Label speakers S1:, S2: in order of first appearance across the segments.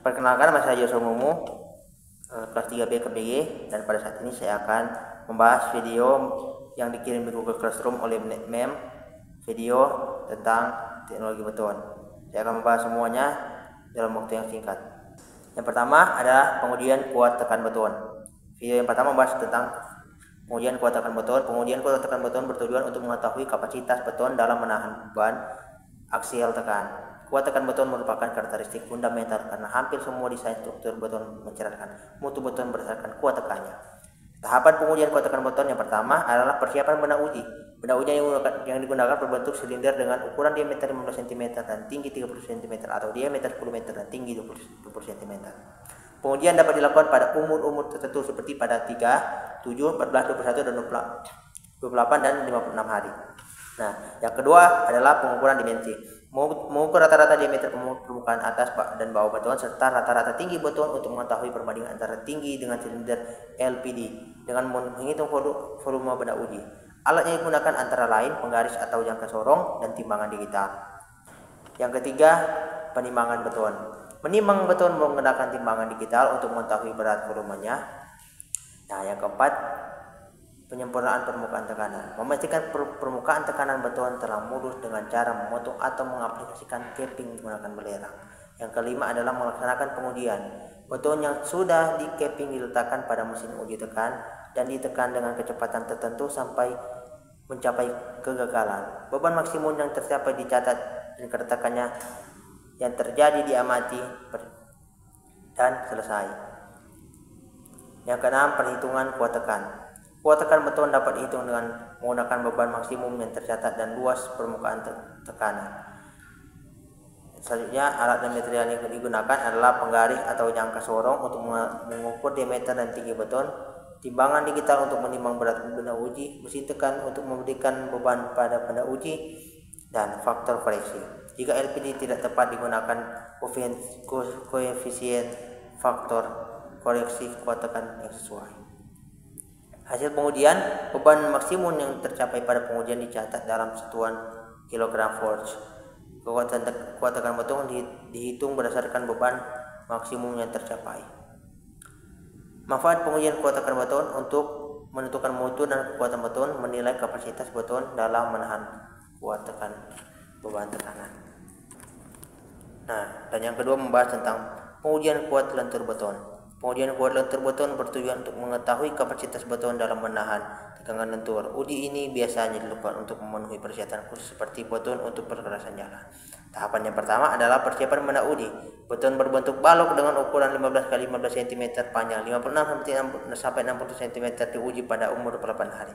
S1: Perkenalkan, nama saya Joshua Mumu, kelas 3B KBG, dan pada saat ini saya akan membahas video yang dikirim di Google Classroom oleh MEM, video tentang teknologi beton. Saya akan membahas semuanya dalam waktu yang singkat. Yang pertama adalah pengujian kuat tekan beton. Video yang pertama membahas tentang pengujian kuat tekan beton. Pengujian kuat tekan beton bertujuan untuk mengetahui kapasitas beton dalam menahan beban aksial tekan. Kuat tekan beton merupakan karakteristik fundamental karena hampir semua desain struktur beton menceritakan mutu beton berdasarkan kuat tekannya. Tahapan pengujian kuat tekan beton yang pertama adalah persiapan benda uji. Benda uji yang digunakan berbentuk silinder dengan ukuran diameter 15 cm dan tinggi 30 cm atau diameter 10 meter dan tinggi 20 cm. Pengujian dapat dilakukan pada umur tertentu seperti pada 3, 7, 14, 21, dan 28 dan 56 hari. Nah, yang kedua adalah pengukuran dimensi. Mengukur rata-rata diameter permukaan atas dan bawah beton serta rata-rata tinggi beton untuk mengetahui perbandingan antara tinggi dengan silinder LPD dengan menghitung volume benda uji. Alat yang digunakan antara lain penggaris atau jangka sorong dan timbangan digital. Yang ketiga, penimbangan beton. Menimbang beton menggunakan timbangan digital untuk mengetahui berat volumenya. Nah, yang keempat, penyempurnaan permukaan tekanan. Memastikan permukaan tekanan beton telah mulus dengan cara memotong atau mengaplikasikan capping menggunakan belerang. Yang kelima adalah melaksanakan pengujian. Beton yang sudah di capping diletakkan pada mesin uji tekan dan ditekan dengan kecepatan tertentu sampai mencapai kegagalan. Beban maksimum yang tercapai dicatat dan keretakannya yang terjadi diamati dan selesai. Yang keenam, perhitungan kuat tekan. Kuat tekan beton dapat dihitung dengan menggunakan beban maksimum yang tercatat dan luas permukaan tekanan. Selanjutnya, alat dan material yang digunakan adalah penggaris atau jangka sorong untuk mengukur diameter dan tinggi beton, timbangan digital untuk menimbang berat benda uji, mesin tekan untuk memberikan beban pada benda uji, dan faktor koreksi. Jika LPD tidak tepat digunakan koefisien faktor koreksi kuat tekan yang sesuai. Hasil pengujian, beban maksimum yang tercapai pada pengujian dicatat dalam satuan kilogram force. Kekuatan kuat tekan beton dihitung berdasarkan beban maksimum yang tercapai. Manfaat pengujian kuat tekan beton untuk menentukan mutu dan kekuatan beton, menilai kapasitas beton dalam menahan kuat tekan beban tekanan. Nah, dan yang kedua membahas tentang pengujian kuat lentur beton. Pengujian kuat lentur beton bertujuan untuk mengetahui kapasitas beton dalam menahan tegangan lentur. Uji ini biasanya dilakukan untuk memenuhi persyaratan khusus seperti beton untuk perkerasan jalan. Tahapan yang pertama adalah persiapan benda uji. Beton berbentuk balok dengan ukuran 15 x 15 cm, panjang 56 sampai 60 cm diuji pada umur 8 hari.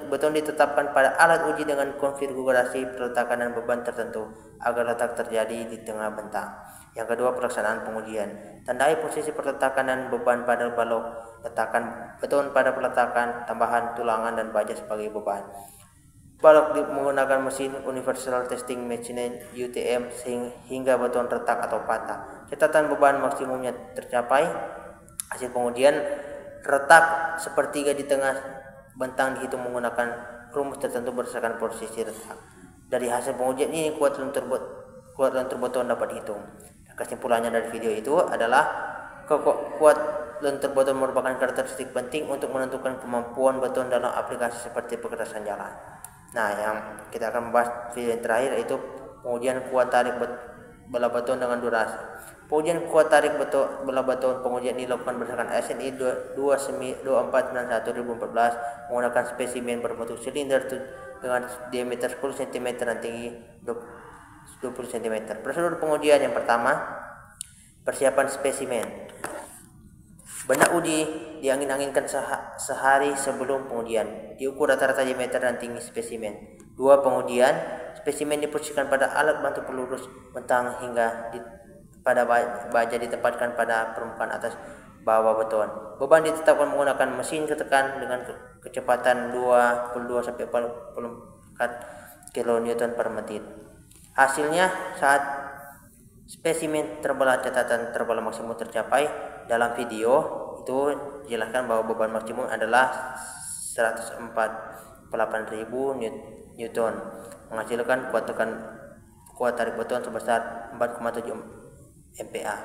S1: Beton ditetapkan pada alat uji dengan konfigurasi peletakan dan beban tertentu agar letak terjadi di tengah bentang. Yang kedua, pelaksanaan pengujian. Tandai posisi peletakan dan beban pada balok, letakkan beton pada peletakan, tambahan tulangan dan baja sebagai beban. Balok menggunakan mesin Universal Testing Machine UTM hingga beton retak atau patah. Catatan beban maksimumnya tercapai. Hasil pengujian, retak sepertiga di tengah bentang dihitung menggunakan rumus tertentu berdasarkan posisi retak. Dari hasil pengujian ini, kuat lentur beton dapat dihitung. Kesimpulannya dari video itu adalah kuat lentur beton merupakan karakteristik penting untuk menentukan kemampuan beton dalam aplikasi seperti perkerasan jalan. Nah, yang kita akan membahas video yang terakhir yaitu pengujian kuat tarik bola beton dengan durasi. Pengujian kuat tarik bola beton pengujian ini dilakukan berdasarkan SNI 2491/2014 menggunakan spesimen berbentuk silinder dengan diameter 10 cm dan tinggi 20 cm. Prosedur pengujian yang pertama, persiapan spesimen. Benda uji diangin-anginkan sehari sebelum pengujian. Diukur rata-rata diameter dan tinggi spesimen. 2. Pengujian. Spesimen diposisikan pada alat bantu pelurus bentang hingga pada baja ditempatkan pada permukaan atas bawah beton. Beban ditetapkan menggunakan mesin ketekan dengan kecepatan 22 sampai 44 kN per menit. Hasilnya, saat spesimen terbelah, catatan terbelah maksimum tercapai. Dalam video itu dijelaskan bahwa beban maksimum adalah 148.000 Newton, menghasilkan kuat tarik beton sebesar 4,7 MPa.